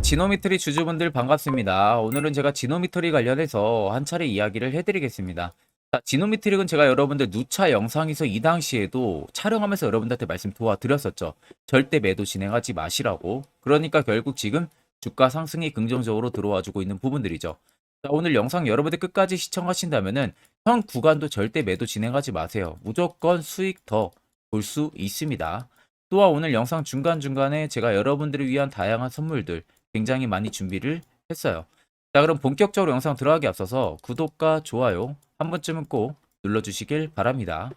지노미트리 주주분들 반갑습니다. 오늘은 제가 지노미트리 관련해서 한 차례 이야기를 해드리겠습니다. 지노미트릭은 제가 여러분들 누차 영상에서 이 당시에도 촬영하면서 여러분들한테 말씀 도와드렸었죠. 절대 매도 진행하지 마시라고. 그러니까 결국 지금 주가 상승이 긍정적으로 들어와주고 있는 부분들이죠. 오늘 영상 여러분들 끝까지 시청하신다면은 현 구간도 절대 매도 진행하지 마세요. 무조건 수익 더 볼 수 있습니다. 또한 오늘 영상 중간중간에 제가 여러분들을 위한 다양한 선물들 굉장히 많이 준비를 했어요. 자, 그럼 본격적으로 영상 들어가기 앞서서 구독과 좋아요 한 번쯤은 꼭 눌러주시길 바랍니다.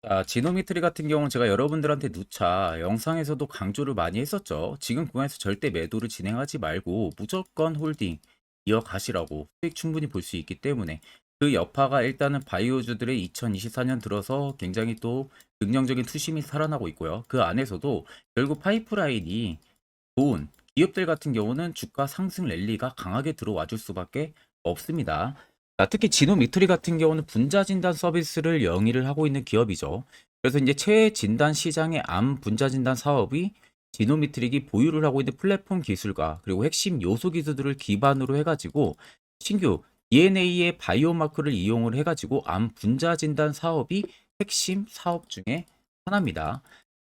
자, 지노미트리 같은 경우는 제가 여러분들한테 누차 영상에서도 강조를 많이 했었죠. 지금 구간에서 절대 매도를 진행하지 말고 무조건 홀딩 이어가시라고 수익 충분히 볼 수 있기 때문에 그 여파가 일단은 바이오주들의 2024년 들어서 굉장히 또 긍정적인 투심이 살아나고 있고요. 그 안에서도 결국 파이프라인이 좋은 기업들 같은 경우는 주가 상승 랠리가 강하게 들어와 줄 수밖에 없습니다. 특히 지노미트리 같은 경우는 분자 진단 서비스를 영위를 하고 있는 기업이죠. 그래서 이제 최진단 시장의 암 분자 진단 사업이 지노미트릭이 보유를 하고 있는 플랫폼 기술과 그리고 핵심 요소 기술들을 기반으로 해가지고 신규 DNA의 바이오마크를 이용을 해가지고 암 분자 진단 사업이 핵심 사업 중에 하나입니다.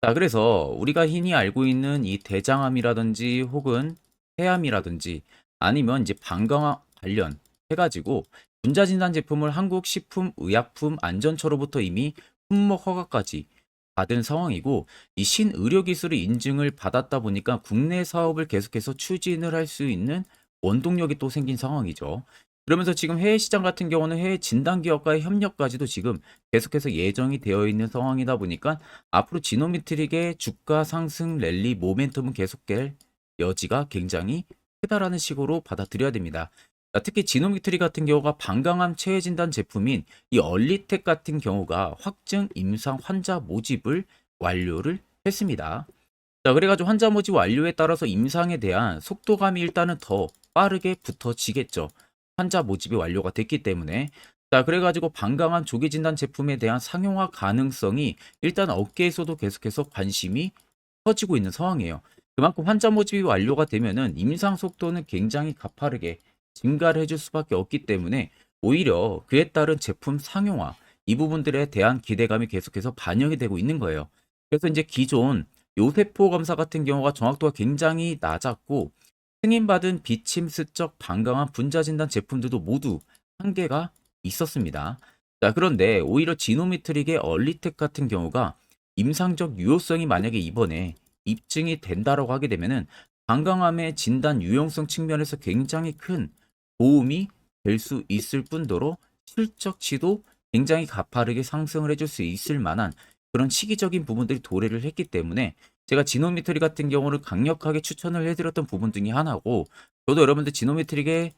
자, 그래서 우리가 흔히 알고 있는 이 대장암이라든지 혹은 폐암이라든지 아니면 이제 방광암 관련 해가지고 분자진단 제품을 한국식품의약품안전처로부터 이미 품목 허가까지 받은 상황이고 이 신의료기술의 인증을 받았다 보니까 국내 사업을 계속해서 추진을 할 수 있는 원동력이 또 생긴 상황이죠. 그러면서 지금 해외 시장 같은 경우는 해외 진단 기업과의 협력까지도 지금 계속해서 예정이 되어 있는 상황이다 보니까 앞으로 지노미트릭의 주가 상승 랠리 모멘텀은 계속될 여지가 굉장히 크다라는 식으로 받아들여야 됩니다. 특히 지노미트리 같은 경우가 방광암 체외 진단 제품인 이 얼리텍 같은 경우가 확증 임상 환자 모집을 완료를 했습니다. 자, 그래가지고 환자 모집 완료에 따라서 임상에 대한 속도감이 일단은 더 빠르게 붙어지겠죠. 환자 모집이 완료가 됐기 때문에. 자, 그래가지고 방광암 조기 진단 제품에 대한 상용화 가능성이 일단 업계에서도 계속해서 관심이 커지고 있는 상황이에요. 그만큼 환자 모집이 완료가 되면은 임상 속도는 굉장히 가파르게 증가를 해줄 수밖에 없기 때문에 오히려 그에 따른 제품 상용화 이 부분들에 대한 기대감이 계속해서 반영이 되고 있는 거예요. 그래서 이제 기존 요세포 검사 같은 경우가 정확도가 굉장히 낮았고 승인받은 비침스적 방광암 분자 진단 제품들도 모두 한계가 있었습니다. 자, 그런데 오히려 지노미트릭의 얼리텍 같은 경우가 임상적 유효성이 만약에 이번에 입증이 된다라고 하게 되면은 방광암의 진단 유용성 측면에서 굉장히 큰 도움이 될 수 있을 뿐더러 실적치도 굉장히 가파르게 상승을 해줄 수 있을 만한 그런 시기적인 부분들이 도래를 했기 때문에 제가 지노미트리 같은 경우를 강력하게 추천을 해드렸던 부분 중에 하나고 저도 여러분들 지노미트릭의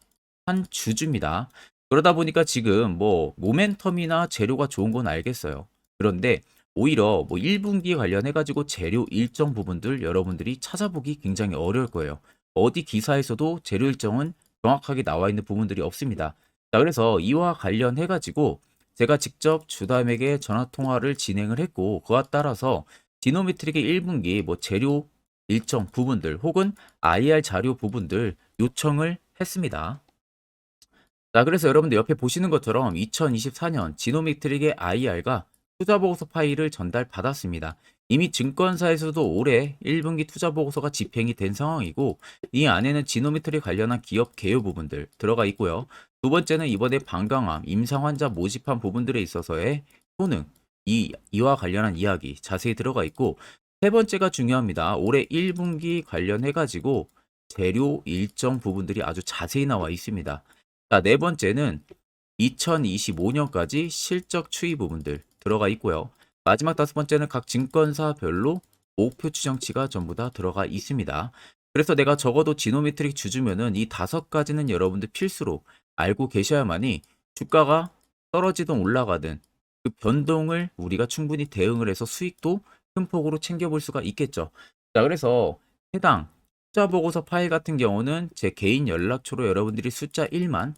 한 주주입니다. 그러다 보니까 지금 뭐 모멘텀이나 재료가 좋은 건 알겠어요. 그런데 오히려 뭐 1분기 관련해 가지고 재료 일정 부분들 여러분들이 찾아보기 굉장히 어려울 거예요. 어디 기사에서도 재료 일정은 정확하게 나와 있는 부분들이 없습니다. 자, 그래서 이와 관련해 가지고 제가 직접 주담에게 전화 통화를 진행을 했고 그와 따라서 디노미트릭의 1분기 뭐 재료 일정 부분들 혹은 IR 자료 부분들 요청을 했습니다. 자, 그래서 여러분들 옆에 보시는 것처럼 2024년 지노미트릭의 IR과 투자보고서 파일을 전달받았습니다. 이미 증권사에서도 올해 1분기 투자보고서가 집행이 된 상황이고 이 안에는 지노미트릭 관련한 기업 개요 부분들 들어가 있고요. 두 번째는 이번에 방광암 임상환자 모집한 부분들에 있어서의 효능 이와 관련한 이야기 자세히 들어가 있고 세 번째가 중요합니다. 올해 1분기 관련해 가지고 재료 일정 부분들이 아주 자세히 나와 있습니다. 자, 네 번째는 2025년까지 실적 추이 부분들 들어가 있고요. 마지막 다섯 번째는 각 증권사별로 목표 추정치가 전부 다 들어가 있습니다. 그래서 내가 적어도 지노메트릭 주주면은 이 다섯 가지는 여러분들 필수로 알고 계셔야만이 주가가 떨어지든 올라가든 그 변동을 우리가 충분히 대응을 해서 수익도 큰 폭으로 챙겨볼 수가 있겠죠. 자, 그래서 해당 투자 보고서 파일 같은 경우는 제 개인 연락처로 여러분들이 숫자 1만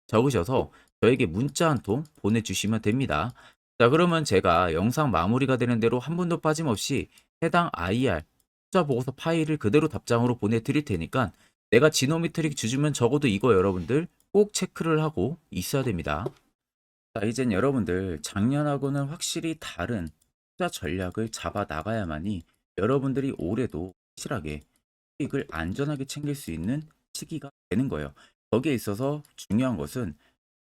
적으셔서 저에게 문자 한 통 보내주시면 됩니다. 자, 그러면 제가 영상 마무리가 되는 대로 한 분도 빠짐없이 해당 IR 투자 보고서 파일을 그대로 답장으로 보내드릴 테니까 내가 지노미트릭 주주면 적어도 이거 여러분들 꼭 체크를 하고 있어야 됩니다. 자, 이젠 여러분들 작년하고는 확실히 다른 투자 전략을 잡아 나가야만이 여러분들이 올해도 확실하게 수익을 안전하게 챙길 수 있는 시기가 되는 거예요. 거기에 있어서 중요한 것은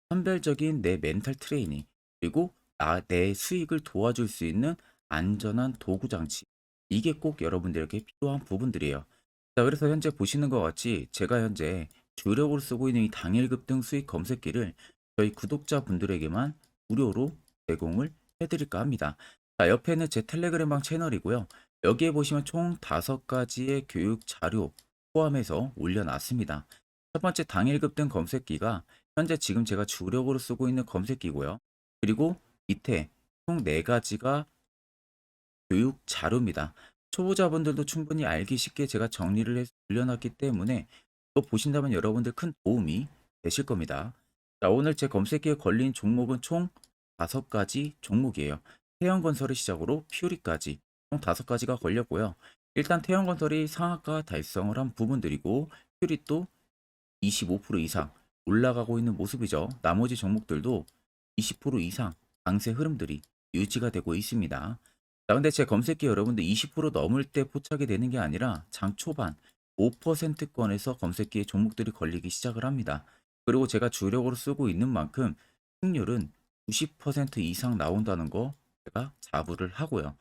선별적인 내 멘탈 트레이닝, 그리고 내 수익을 도와줄 수 있는 안전한 도구 장치. 이게 꼭 여러분들에게 필요한 부분들이에요. 자, 그래서 현재 보시는 것 같이 제가 현재 주력으로 쓰고 있는 이 당일 급등 수익 검색기를 저희 구독자분들에게만 무료로 제공을 해드릴까 합니다. 자, 옆에는 제 텔레그램방 채널이고요. 여기에 보시면 총 5가지의 교육 자료 포함해서 올려놨습니다. 첫 번째 당일 급등 검색기가 현재 지금 제가 주력으로 쓰고 있는 검색기고요. 그리고 밑에 총 4가지가 교육 자료입니다. 초보자분들도 충분히 알기 쉽게 제가 정리를 해서 올려놨기 때문에 또 보신다면 여러분들 큰 도움이 되실 겁니다. 자, 오늘 제 검색기에 걸린 종목은 총 5가지 종목이에요. 태형건설을 시작으로 퓨리까지 총 5가지가 걸렸고요. 일단 태형건설이 상한가 달성을 한 부분들이고 퓨리 또 25% 이상 올라가고 있는 모습이죠. 나머지 종목들도 20% 이상 강세 흐름들이 유지가 되고 있습니다. 자, 근데 제 검색기 여러분들 20% 넘을 때 포착이 되는 게 아니라 장 초반 5%권에서 검색기에 종목들이 걸리기 시작을 합니다. 그리고 제가 주력으로 쓰고 있는 만큼 승률은 90% 이상 나온다는 거 제가 자부를 하고요.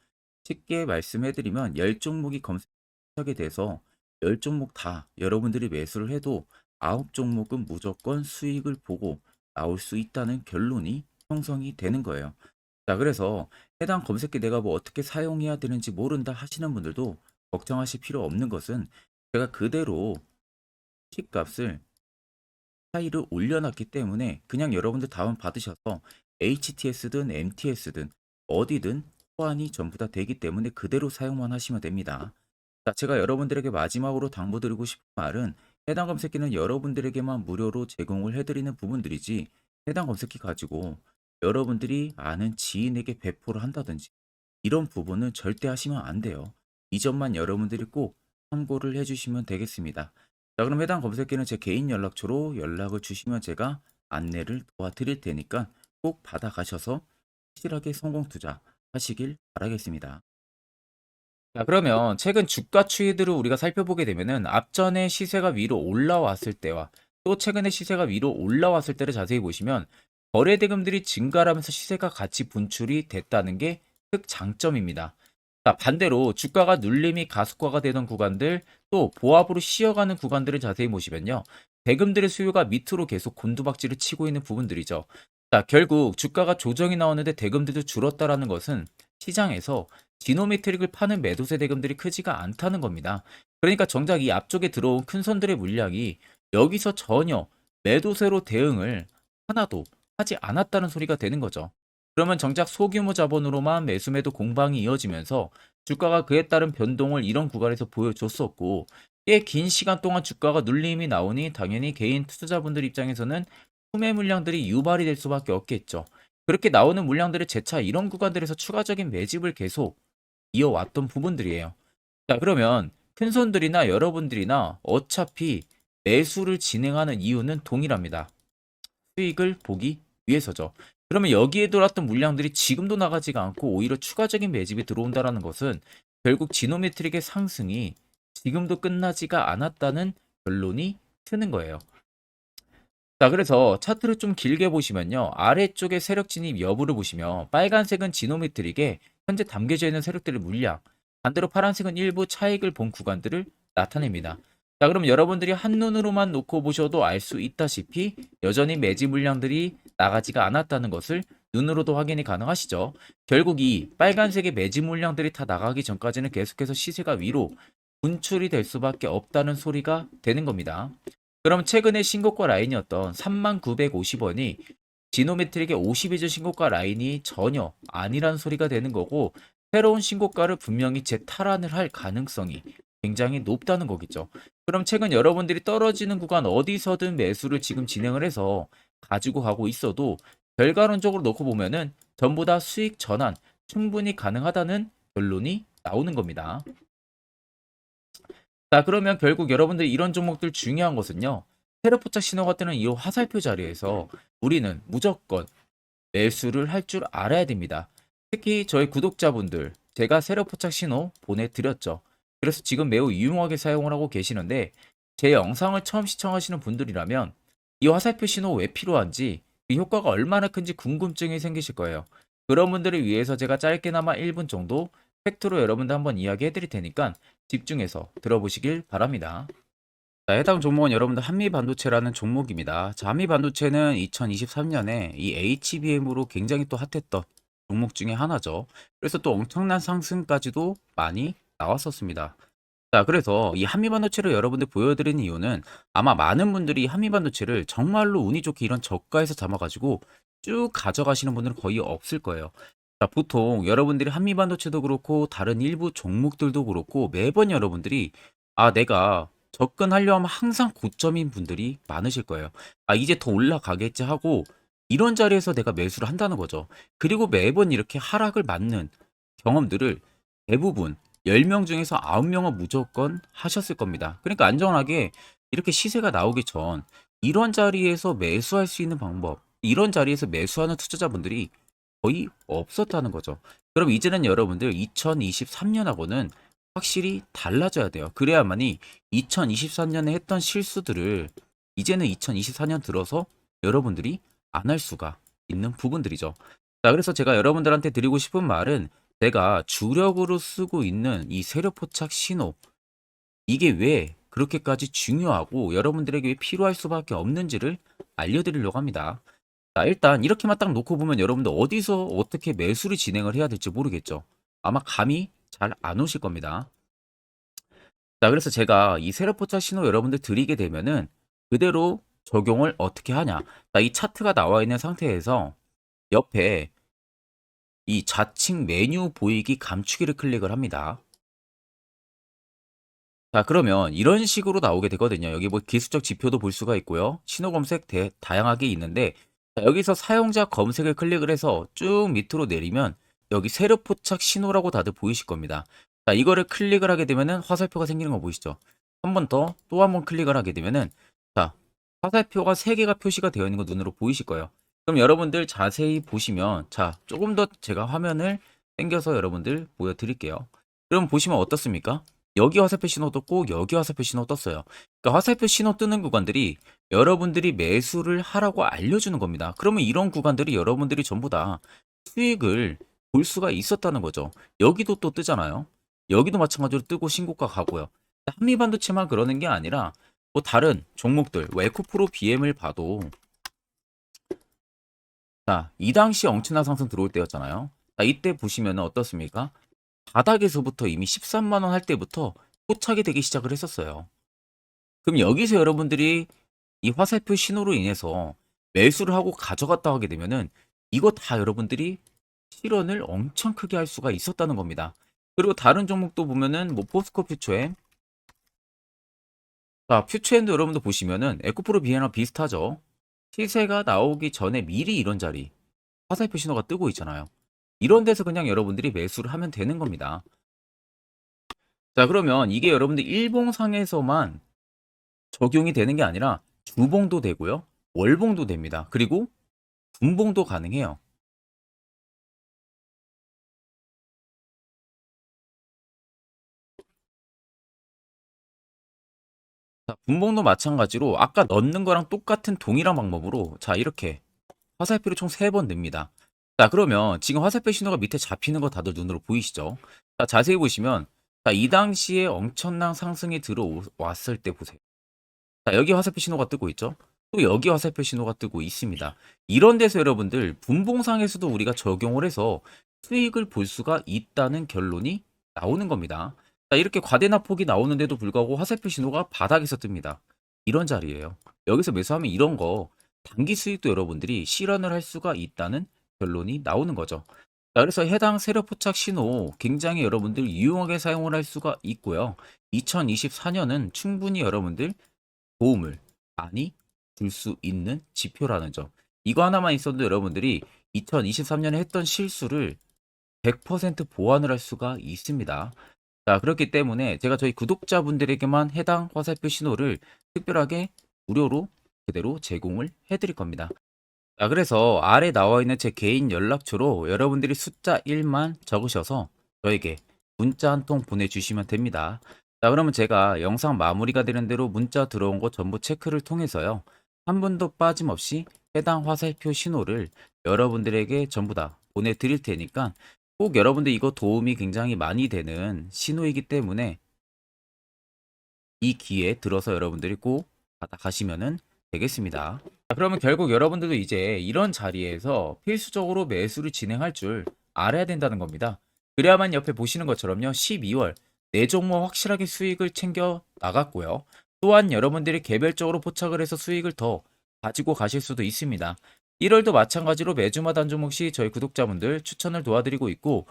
쉽게 말씀해드리면 10종목이 검색하게 돼서 10종목 다 여러분들이 매수를 해도 9종목은 무조건 수익을 보고 나올 수 있다는 결론이 형성이 되는 거예요. 자, 그래서 해당 검색기 내가 뭐 어떻게 사용해야 되는지 모른다 하시는 분들도 걱정하실 필요 없는 것은 제가 그대로 킥값을 파일을 올려놨기 때문에 그냥 여러분들 다운 받으셔서 HTS든 MTS든 어디든 호환이 전부 다 되기 때문에 그대로 사용만 하시면 됩니다. 자, 제가 여러분들에게 마지막으로 당부드리고 싶은 말은 해당 검색기는 여러분들에게만 무료로 제공을 해드리는 부분들이지 해당 검색기 가지고 여러분들이 아는 지인에게 배포를 한다든지 이런 부분은 절대 하시면 안 돼요. 이 점만 여러분들이 꼭 참고를 해주시면 되겠습니다. 자, 그럼 해당 검색기는 제 개인 연락처로 연락을 주시면 제가 안내를 도와드릴 테니까 꼭 받아가셔서 확실하게 성공 투자 하시길 바라겠습니다. 자, 그러면 최근 주가 추이들을 우리가 살펴보게 되면은 앞전에 시세가 위로 올라왔을 때와 또 최근에 시세가 위로 올라왔을 때를 자세히 보시면 거래 대금들이 증가하면서 시세가 같이 분출이 됐다는 게 특장점입니다. 자, 반대로 주가가 눌림이 가속화가 되던 구간들 또 보합으로 쉬어가는 구간들을 자세히 보시면요. 대금들의 수요가 밑으로 계속 곤두박질을 치고 있는 부분들이죠. 자, 결국 주가가 조정이 나오는데 대금들도 줄었다라는 것은 시장에서 디노메트릭을 파는 매도세 대금들이 크지가 않다는 겁니다. 그러니까 정작 이 앞쪽에 들어온 큰 손들의 물량이 여기서 전혀 매도세로 대응을 하나도 하지 않았다는 소리가 되는 거죠. 그러면 정작 소규모 자본으로만 매수매도 공방이 이어지면서 주가가 그에 따른 변동을 이런 구간에서 보여줬었고 꽤 긴 시간 동안 주가가 눌림이 나오니 당연히 개인 투자자분들 입장에서는 소매 물량들이 유발이 될 수밖에 없겠죠. 그렇게 나오는 물량들을 재차 이런 구간들에서 추가적인 매집을 계속 이어왔던 부분들이에요. 자, 그러면 큰손들이나 여러분들이나 어차피 매수를 진행하는 이유는 동일합니다. 수익을 보기 위해서죠. 그러면 여기에 들어왔던 물량들이 지금도 나가지가 않고 오히려 추가적인 매집이 들어온다는 것은 결국 지노메트릭의 상승이 지금도 끝나지가 않았다는 결론이 트는 거예요. 자, 그래서 차트를 좀 길게 보시면요. 아래쪽에 세력 진입 여부를 보시면 빨간색은 지노메트릭에 현재 담겨져 있는 세력들의 물량, 반대로 파란색은 일부 차익을 본 구간들을 나타냅니다. 자, 그럼 여러분들이 한눈으로만 놓고 보셔도 알 수 있다시피 여전히 매지 물량들이 나가지가 않았다는 것을 눈으로도 확인이 가능하시죠. 결국 이 빨간색의 매지 물량들이 다 나가기 전까지는 계속해서 시세가 위로 분출이 될 수밖에 없다는 소리가 되는 겁니다. 그럼 최근에 신고가 라인이었던 3950원이 지노메트릭의 52주 신고가 라인이 전혀 아니란 소리가 되는 거고 새로운 신고가를 분명히 재탈환을 할 가능성이 굉장히 높다는 거겠죠. 그럼 최근 여러분들이 떨어지는 구간 어디서든 매수를 지금 진행을 해서 가지고 가고 있어도 결과론적으로 놓고 보면은 전부 다 수익 전환 충분히 가능하다는 결론이 나오는 겁니다. 자, 그러면 결국 여러분들 이런 종목들 중요한 것은요. 세력포착 신호가 뜨는 이 화살표 자리에서 우리는 무조건 매수를 할 줄 알아야 됩니다. 특히 저희 구독자분들, 제가 세력포착 신호 보내드렸죠. 그래서 지금 매우 유용하게 사용을 하고 계시는데, 제 영상을 처음 시청하시는 분들이라면 이 화살표 신호 왜 필요한지, 그 효과가 얼마나 큰지 궁금증이 생기실 거예요. 그런 분들을 위해서 제가 짧게나마 1분 정도 팩트로 여러분들 한번 이야기해 드릴 테니까 집중해서 들어보시길 바랍니다. 자, 해당 종목은 여러분들 한미반도체라는 종목입니다. 자, 한미반도체는 2023년에 이 HBM으로 굉장히 또 핫했던 종목 중에 하나죠. 그래서 또 엄청난 상승까지도 많이 나왔었습니다. 자, 그래서 이 한미반도체를 여러분들 보여드리는 이유는 아마 많은 분들이 한미반도체를 정말로 운이 좋게 이런 저가에서 잡아가지고 쭉 가져가시는 분들은 거의 없을 거예요. 자, 보통 여러분들이 한미반도체도 그렇고 다른 일부 종목들도 그렇고 매번 여러분들이 내가 접근하려 하면 항상 고점인 분들이 많으실 거예요. 이제 더 올라가겠지 하고 이런 자리에서 내가 매수를 한다는 거죠. 그리고 매번 이렇게 하락을 맞는 경험들을 대부분 10명 중에서 9명은 무조건 하셨을 겁니다. 그러니까 안전하게 이렇게 시세가 나오기 전 이런 자리에서 매수할 수 있는 방법, 이런 자리에서 매수하는 투자자분들이 거의 없었다는 거죠. 그럼 이제는 여러분들 2023년하고는 확실히 달라져야 돼요. 그래야만이 2023년에 했던 실수들을 이제는 2024년 들어서 여러분들이 안 할 수가 있는 부분들이죠. 자, 그래서 제가 여러분들한테 드리고 싶은 말은 제가 주력으로 쓰고 있는 이 세력포착 신호, 이게 왜 그렇게까지 중요하고 여러분들에게 왜 필요할 수밖에 없는지를 알려드리려고 합니다. 자, 일단 이렇게만 딱 놓고 보면 여러분들 어디서 어떻게 매수를 진행을 해야 될지 모르겠죠. 아마 감이 잘 안 오실 겁니다. 자, 그래서 제가 이 세력포착 신호 여러분들 드리게 되면은 그대로 적용을 어떻게 하냐. 자, 이 차트가 나와 있는 상태에서 옆에 이 좌측 메뉴 보이기 감추기를 클릭을 합니다. 자, 그러면 이런 식으로 나오게 되거든요. 여기 뭐 기술적 지표도 볼 수가 있고요. 신호 검색 다양하게 있는데, 자, 여기서 사용자 검색을 클릭을 해서 쭉 밑으로 내리면 여기 세력 포착 신호라고 다들 보이실 겁니다. 자, 이거를 클릭을 하게 되면은 화살표가 생기는 거 보이시죠? 한 번 더, 또 한 번 클릭을 하게 되면은, 자, 화살표가 3개가 표시가 되어 있는 거 눈으로 보이실 거예요. 그럼 여러분들 자세히 보시면, 자, 조금 더 제가 화면을 당겨서 여러분들 보여드릴게요. 그럼 보시면 어떻습니까? 여기 화살표 신호 떴고 여기 화살표 신호 떴어요. 그러니까 화살표 신호 뜨는 구간들이 여러분들이 매수를 하라고 알려주는 겁니다. 그러면 이런 구간들이 여러분들이 전부 다 수익을 볼 수가 있었다는 거죠. 여기도 또 뜨잖아요. 여기도 마찬가지로 뜨고 신고가 가고요. 한미반도체만 그러는 게 아니라 뭐 다른 종목들, 뭐 에코프로 BM을 봐도 자, 이 당시 엄청난 상승 들어올 때였잖아요. 자, 이때 보시면 어떻습니까? 바닥에서부터 이미 13만 원 할 때부터 포착이 되기 시작을 했었어요. 그럼 여기서 여러분들이 이 화살표 신호로 인해서 매수를 하고 가져갔다 하게 되면은 이거 다 여러분들이 실현을 엄청 크게 할 수가 있었다는 겁니다. 그리고 다른 종목도 보면은 뭐 포스코 퓨처엠, 자, 퓨처엠도 여러분들 보시면은 에코프로 비에나 비슷하죠. 시세가 나오기 전에 미리 이런 자리 화살표 신호가 뜨고 있잖아요. 이런 데서 그냥 여러분들이 매수를 하면 되는 겁니다. 자, 그러면 이게 여러분들 일봉상에서만 적용이 되는 게 아니라 주봉도 되고요. 월봉도 됩니다. 그리고 분봉도 가능해요. 자, 분봉도 마찬가지로 아까 넣는 거랑 똑같은 동일한 방법으로 자, 이렇게 화살표를 총 3번 냅니다. 자, 그러면 지금 화살표 신호가 밑에 잡히는 거 다들 눈으로 보이시죠? 자, 자세히 보시면 자, 이 당시에 엄청난 상승이 들어왔을 때 보세요. 자, 여기 화살표 신호가 뜨고 있죠? 또 여기 화살표 신호가 뜨고 있습니다. 이런 데서 여러분들 분봉상에서도 우리가 적용을 해서 수익을 볼 수가 있다는 결론이 나오는 겁니다. 자, 이렇게 과대납폭이 나오는데도 불구하고 화살표 신호가 바닥에서 뜹니다. 이런 자리예요. 여기서 매수하면 이런 거 단기 수익도 여러분들이 실현을 할 수가 있다는 결론이 나오는 거죠. 자, 그래서 해당 세력 포착 신호 굉장히 여러분들 유용하게 사용을 할 수가 있고요. 2024년은 충분히 여러분들 도움을 많이 줄 수 있는 지표라는 점. 이거 하나만 있어도 여러분들이 2023년에 했던 실수를 100% 보완을 할 수가 있습니다. 자, 그렇기 때문에 제가 저희 구독자분들에게만 해당 화살표 신호를 특별하게 무료로 그대로 제공을 해드릴 겁니다. 자, 그래서 아래 나와 있는 제 개인 연락처로 여러분들이 숫자 1만 적으셔서 저에게 문자 한 통 보내주시면 됩니다. 자, 그러면 제가 영상 마무리가 되는 대로 문자 들어온 거 전부 체크를 통해서요. 한 분도 빠짐없이 해당 화살표 신호를 여러분들에게 전부 다 보내드릴 테니까 꼭 여러분들 이거 도움이 굉장히 많이 되는 신호이기 때문에 이 기회에 들어서 여러분들이 꼭 받아가시면 되겠습니다. 자, 그러면 결국 여러분들도 이제 이런 자리에서 필수적으로 매수를 진행할 줄 알아야 된다는 겁니다. 그래야만 옆에 보시는 것처럼요. 12월 네 종목 확실하게 수익을 챙겨 나갔고요. 또한 여러분들이 개별적으로 포착을 해서 수익을 더 가지고 가실 수도 있습니다. 1월도 마찬가지로 매주마다 한 종목씩 저희 구독자분들 추천을 도와드리고 있고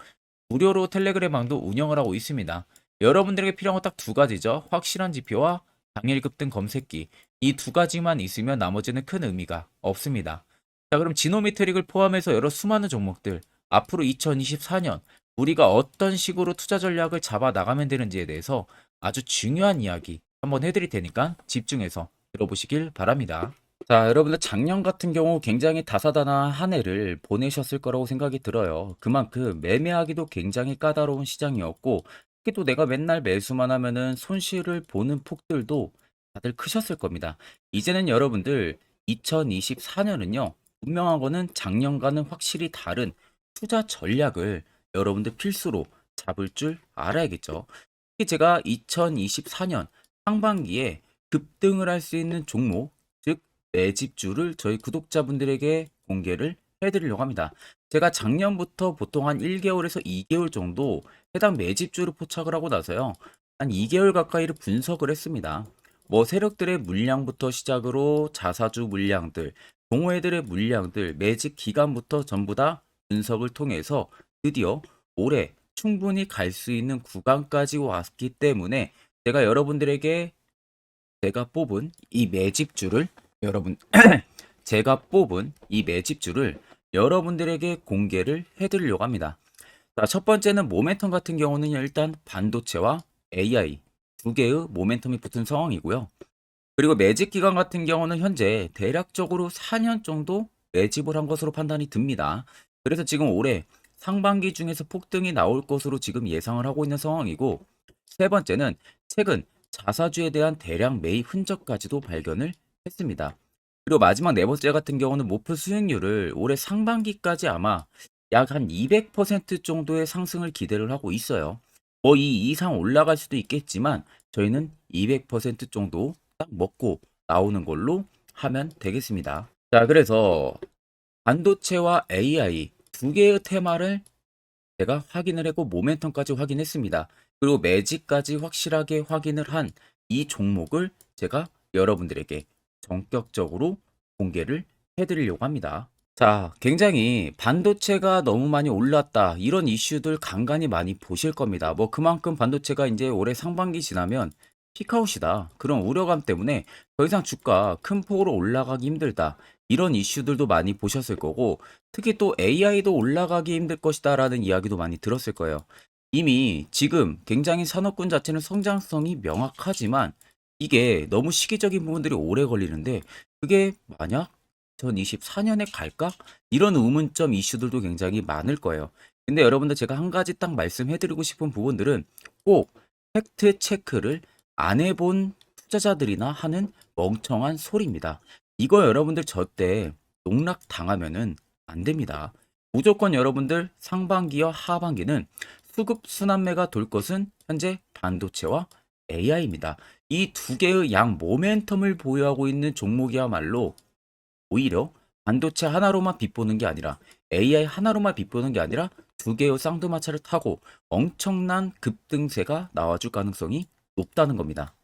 무료로 텔레그램방도 운영을 하고 있습니다. 여러분들에게 필요한 건 딱 두 가지죠. 확실한 지표와 당일 급등 검색기. 이 두 가지만 있으면 나머지는 큰 의미가 없습니다. 자, 그럼 지노메트릭을 포함해서 여러 수많은 종목들 앞으로 2024년 우리가 어떤 식으로 투자 전략을 잡아 나가면 되는지에 대해서 아주 중요한 이야기 한번 해드릴 테니까 집중해서 들어보시길 바랍니다. 자, 여러분들 작년 같은 경우 굉장히 다사다난한 한 해를 보내셨을 거라고 생각이 들어요. 그만큼 매매하기도 굉장히 까다로운 시장이었고, 특히 또 내가 맨날 매수만 하면은 손실을 보는 폭들도 다들 크셨을 겁니다. 이제는 여러분들 2024년은요, 분명한 거는 작년과는 확실히 다른 투자 전략을 여러분들 필수로 잡을 줄 알아야겠죠. 특히 제가 2024년 상반기에 급등을 할 수 있는 종목, 즉 매집주를 저희 구독자분들에게 공개를 해드리려고 합니다. 제가 작년부터 보통 한 1개월에서 2개월 정도 해당 매집주를 포착을 하고 나서요. 한 2개월 가까이를 분석을 했습니다. 뭐 세력들의 물량부터 시작으로 자사주 물량들, 동호회들의 물량들, 매집 기간부터 전부 다 분석을 통해서 드디어 올해 충분히 갈 수 있는 구간까지 왔기 때문에 제가 여러분들에게 제가 뽑은 이 매집주를 여러분 제가 뽑은 이 매집주를 여러분들에게 공개를 해드리려고 합니다. 자, 첫 번째는 모멘텀 같은 경우는 일단 반도체와 AI 두 개의 모멘텀이 붙은 상황이고요. 그리고 매집 기간 같은 경우는 현재 대략적으로 4년 정도 매집을 한 것으로 판단이 듭니다. 그래서 지금 올해 상반기 중에서 폭등이 나올 것으로 지금 예상을 하고 있는 상황이고, 세 번째는 최근 자사주에 대한 대량 매입 흔적까지도 발견을 했습니다. 그리고 마지막 네 번째 같은 경우는 목표 수익률을 올해 상반기까지 아마 약 한 200% 정도의 상승을 기대를 하고 있어요. 뭐 이 이상 올라갈 수도 있겠지만 저희는 200% 정도 딱 먹고 나오는 걸로 하면 되겠습니다. 자, 그래서 반도체와 AI 두 개의 테마를 제가 확인을 했고 모멘텀까지 확인했습니다. 그리고 매직까지 확실하게 확인을 한 이 종목을 제가 여러분들에게 전격적으로 공개를 해드리려고 합니다. 자, 굉장히 반도체가 너무 많이 올랐다. 이런 이슈들 간간히 많이 보실 겁니다. 뭐 그만큼 반도체가 이제 올해 상반기 지나면 피크아웃이다. 그런 우려감 때문에 더 이상 주가 큰 폭으로 올라가기 힘들다. 이런 이슈들도 많이 보셨을 거고, 특히 또 AI도 올라가기 힘들 것이다라는 이야기도 많이 들었을 거예요. 이미 지금 굉장히 산업군 자체는 성장성이 명확하지만 이게 너무 시기적인 부분들이 오래 걸리는데 그게 만약 2024년에 갈까? 이런 의문점 이슈들도 굉장히 많을 거예요. 근데 여러분들 제가 한 가지 딱 말씀해드리고 싶은 부분들은 꼭 팩트 체크를 안 해본 투자자들이나 하는 멍청한 소리입니다. 이거 여러분들 저때 농락 당하면은 안 됩니다. 무조건 여러분들 상반기와 하반기는 수급 순환매가 돌 것은 현재 반도체와 AI입니다. 이 두 개의 양 모멘텀을 보유하고 있는 종목이야말로 오히려 반도체 하나로만 빗보는 게 아니라 AI 하나로만 빗보는 게 아니라 두 개의 쌍두마차를 타고 엄청난 급등세가 나와줄 가능성이 높다는 겁니다.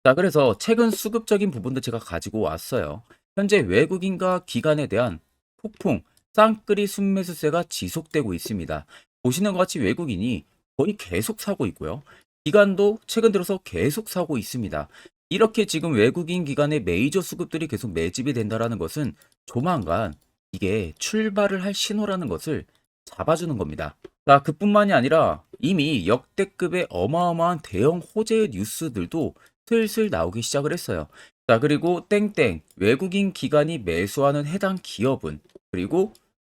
자, 그래서 최근 수급적인 부분도 제가 가지고 왔어요. 현재 외국인과 기관에 대한 폭풍 쌍끌이 순매수세가 지속되고 있습니다. 보시는 것 같이 외국인이 거의 계속 사고 있고요. 기관도 최근 들어서 계속 사고 있습니다. 이렇게 지금 외국인 기관의 메이저 수급들이 계속 매집이 된다라는 것은 조만간 이게 출발을 할 신호라는 것을 잡아주는 겁니다. 자, 그뿐만이 아니라 이미 역대급의 어마어마한 대형 호재 뉴스들도 슬슬 나오기 시작을 했어요. 자, 그리고 땡땡 외국인 기관이 매수하는 해당 기업은 그리고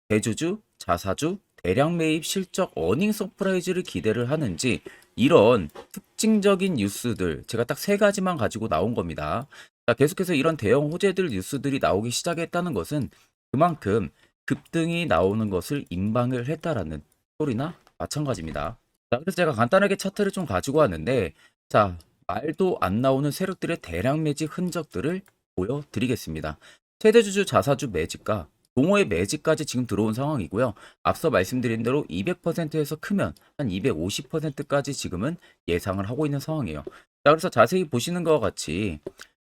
대주주, 자사주, 대량 매입 실적 어닝 서프라이즈를 기대를 하는지 이런 특징적인 뉴스들 제가 딱 세 가지만 가지고 나온 겁니다. 자, 계속해서 이런 대형 호재들 뉴스들이 나오기 시작했다는 것은 그만큼 급등이 나오는 것을 임방을 했다라는 소리나 마찬가지입니다. 자, 그래서 제가 간단하게 차트를 좀 가지고 왔는데, 자, 말도 안 나오는 세력들의 대량 매집 흔적들을 보여드리겠습니다. 최대주주 자사주 매집과 동호회 매집까지 지금 들어온 상황이고요. 앞서 말씀드린 대로 200%에서 크면 한 250%까지 지금은 예상을 하고 있는 상황이에요. 자, 그래서 자세히 보시는 것과 같이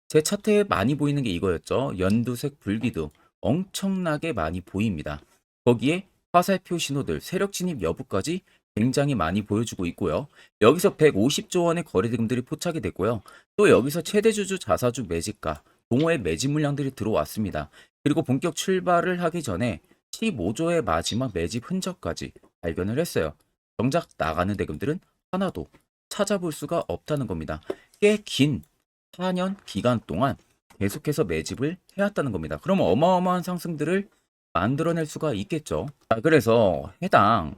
제 차트에 많이 보이는 게 이거였죠. 연두색 불기둥 엄청나게 많이 보입니다. 거기에 화살표 신호들, 세력 진입 여부까지 굉장히 많이 보여주고 있고요. 여기서 150조 원의 거래대금들이 포착이 됐고요. 또 여기서 최대주주 자사주 매집가, 동호회 매집 물량들이 들어왔습니다. 그리고 본격 출발을 하기 전에 15조의 마지막 매집 흔적까지 발견을 했어요. 정작 나가는 대금들은 하나도 찾아볼 수가 없다는 겁니다. 꽤 긴 4년 기간 동안 계속해서 매집을 해왔다는 겁니다. 그럼 어마어마한 상승들을 만들어낼 수가 있겠죠. 자, 그래서 해당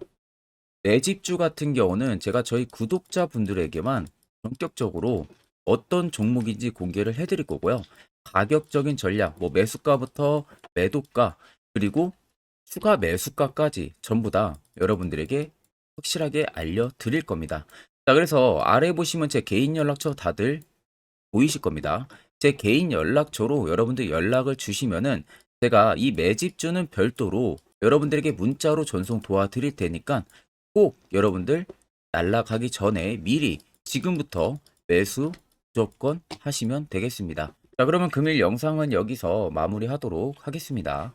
매집주 같은 경우는 제가 저희 구독자분들에게만 본격적으로 어떤 종목인지 공개를 해드릴 거고요. 가격적인 전략, 뭐 매수가부터 매도가, 그리고 추가 매수가까지 전부 다 여러분들에게 확실하게 알려드릴 겁니다. 자, 그래서 아래 보시면 제 개인 연락처 다들 보이실 겁니다. 제 개인 연락처로 여러분들 연락을 주시면은 제가 이 매집주는 별도로 여러분들에게 문자로 전송 도와드릴 테니까 꼭 여러분들 날라가기 전에 미리 지금부터 매수 무조건 하시면 되겠습니다. 자, 그러면 금일 영상은 여기서 마무리하도록 하겠습니다.